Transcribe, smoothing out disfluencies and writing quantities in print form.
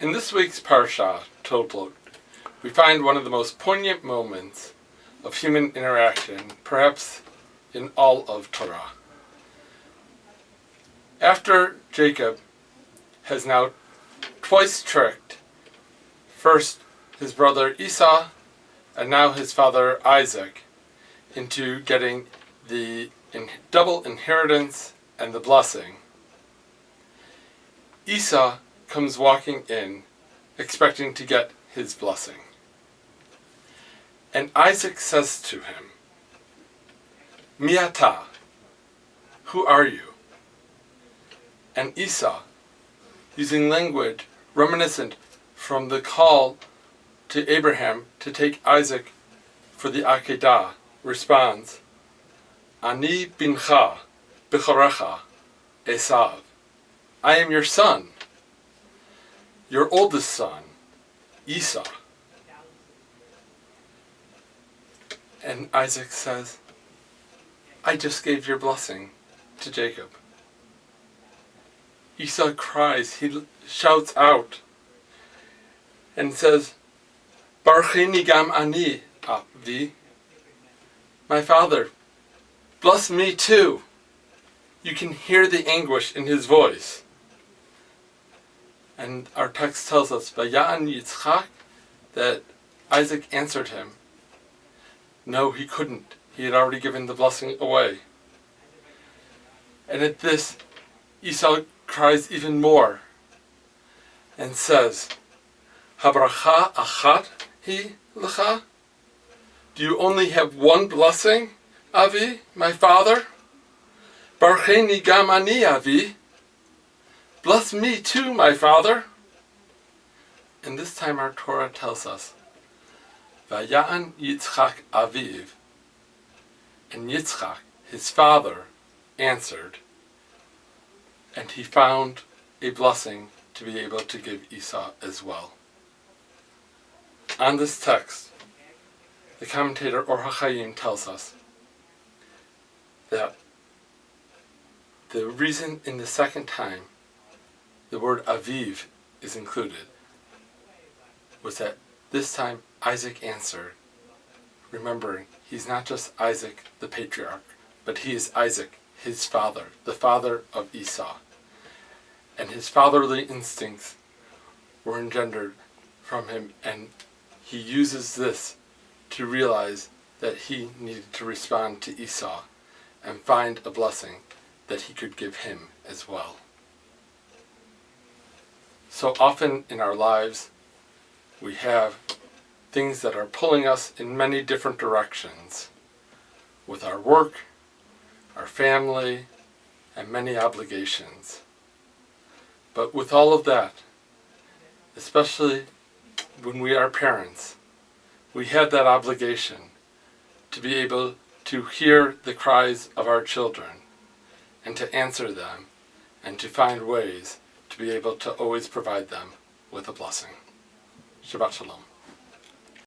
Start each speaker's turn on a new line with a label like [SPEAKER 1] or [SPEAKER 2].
[SPEAKER 1] In this week's Parsha, Toldot, we find one of the most poignant moments of human interaction, perhaps in all of Torah. After Jacob has now twice tricked, first his brother Esau and now his father Isaac, into getting the double inheritance and the blessing, Esau comes walking in, expecting to get his blessing. And Isaac says to him, Mi ata, who are you? And Esau, using language reminiscent from the call to Abraham to take Isaac for the Akedah, responds, Ani bincha b'chorecha Esav. I am your son, your oldest son, Esau. And Isaac says, I just gave your blessing to Jacob. Esau cries, he shouts out and says, Barcheni gam ani, Avi. My father, bless me too. You can hear the anguish in his voice. And our text tells us, Vaya'an Yitzchak, that Isaac answered him. No, he couldn't. He had already given the blessing away. And at this, Esau cries even more and says, Habracha achat hi lecha? Do you only have one blessing, Avi, my father? Barcheni gam ani, Avi. Bless me too, my father. And this time our Torah tells us, Vaya'an Yitzchak aviv. And Yitzchak, his father, answered, and he found a blessing to be able to give Esau as well. On this text, the commentator Or HaChaim tells us that the reason in the second time the word aviv is included was that this time Isaac answered, remembering he's not just Isaac the patriarch, but he is Isaac, his father, the father of Esau. And his fatherly instincts were engendered from him, and he uses this to realize that he needed to respond to Esau and find a blessing that he could give him as well. So often in our lives, we have things that are pulling us in many different directions, with our work, our family, and many obligations. But with all of that, especially when we are parents, we have that obligation to be able to hear the cries of our children and to answer them and to find ways to be able to always provide them with a blessing. Shabbat Shalom.